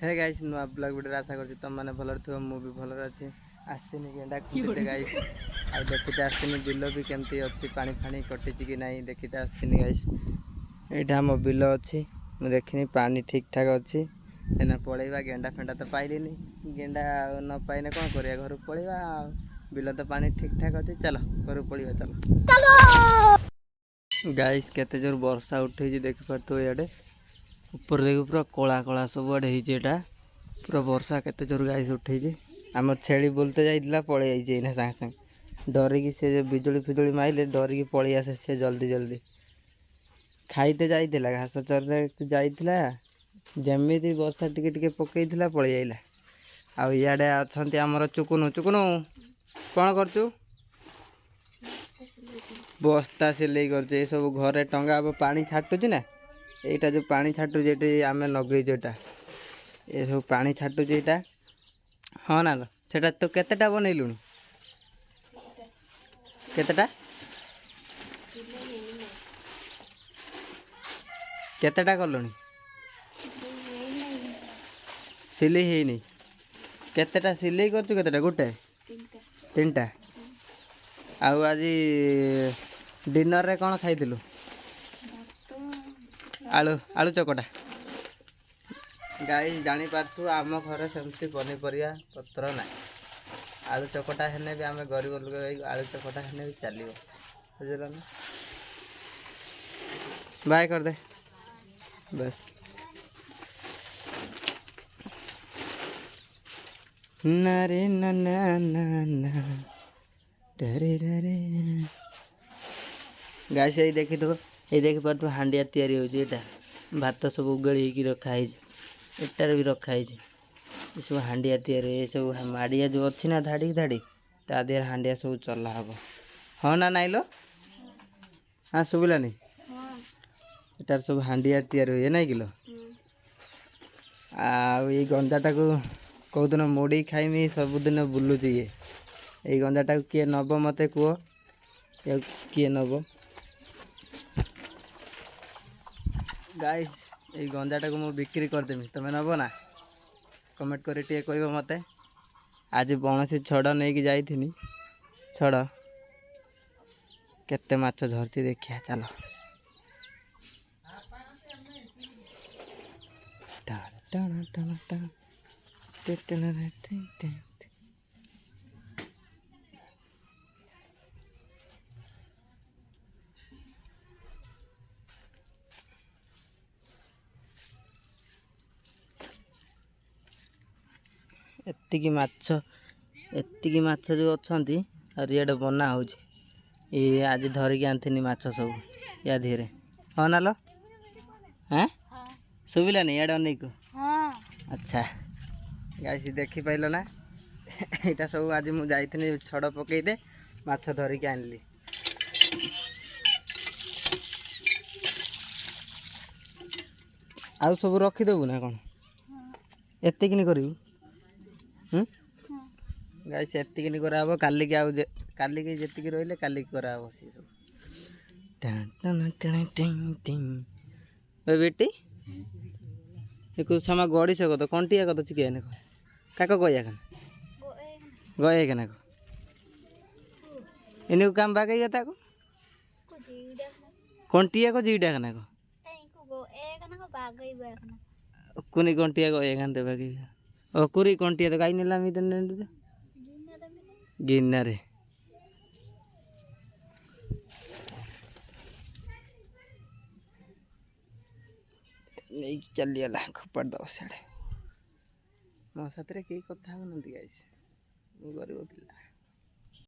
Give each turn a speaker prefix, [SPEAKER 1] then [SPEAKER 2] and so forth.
[SPEAKER 1] Hey guys नुआ blog video आशा कर तुम मैंने भल थो मु भी भल अच्छी आसनी गेंडा खुंटे गाइस आ देखते आसनी बिल भी केमती अच्छी पानी फाणी कटी कि ना देखते आसनी गाइस यहाँ आम बिल अच्छी मुझे देखनी पानी ठीक ठाक अच्छी एना पलैया गेंडा फेंडा तो पाइली गेंडा न पाइने कौन कर घर पलैया बिल तो पानी ठीक ठाक अच्छी चलो घर पलैया चलो गाइस केते जोर वर्षा उठे देखिपो इे ऊपर देखो पूरा कला कला सब आड़े होटा पूरा वर्षा केते जोर गाइस उठे आम छेली बुलते जाइला पलि जाइए सागे सागे डरिकी से जो बिजुली फिजुली माइले डरिकी पलि आसे से जल्दी जल्दी खाईते जाइला घास चर जाइला जमी वर्षा टिके टिके पकईला पलि जाइला आ इे अच्छा आमर चुकुनु चुकुनु कौन करचु बस्ता सिलाई कर सब घरे टंगा हम पानी छाटुची ना यहाँ जो पानी छाटुची ये आम लगे ये सब पानी छाटुची यहाँ हाँ ना सेटा तो केतेटा बनइलु केतेटा केतेटा कलुनी सिलाई है केतेटा सिलाई करचु केतेटा गोटे तीन टा आउ आज डिनर रे कौन खाइलु आलू आलू चकटा गाई जानी पार्थ आम घर सेमती पनीपरिया पत्र ना आलू चकटा हेने भी आम गरीब लोग आलू चकटा हेने भी चलो बुझल ना बाय कर दे बस ना रे ना ना ना ना डरे डरे गाय से देखी तो ये देख पार हांडिया तैयारी होता भात सब उगड़ी रखाई एटार भी रखाई सब हांडिया तैयारी सब माड़िया जो अच्छी ना धाड़ी धाड़ी ता देहर हांडिया सब चला हम हाँ ना नाइल हाँ शुभिलानी एटार सब हांडिया तैयारी हुए ना किलो आई गंजाटा को कौदिन मोड़ी खाइमी सबुदिन बुलूची ये गंजाटा किए नब मत कह किए नब गाइस ये गंजाटा को मुझे बिक्री करदेमी तुम्हें नब ना कमेंट कर कह मत आज बणसी छड़ नहीं कि जाइथिनी छड़ केते माछ धरती देखिया चलो एतिकी माछ जो अच्छी रिएट बना हो आज धरिकी आनी माछ सब या धीरे हाँ ना लो हाँ शुभिलानी इे अनेक को अच्छा गाइस देखी पाइल ना यहाँ सब आज मुझे जाइए छड़ पकईदे माछ धरिकी आनली आउ सब रखीदेबू ना कौन एतिकिनी करू गाइस एतिकिनी कराब काली की काली की जी रही काली कराब सी सब बेटी कुछ समय गड़ी सको तो कंटिया कत चिके काक गया गए के ना इन काम बाग को कंटिया को जीटा के ना कुनी कंटिया गए खान दे बाकी ओ कुरी कंटिया तो गाई नेला गिन्ना नहीं चलीगला खपड़ दो साढ़े मो साथ कई कथा गाइस गरीब पिला।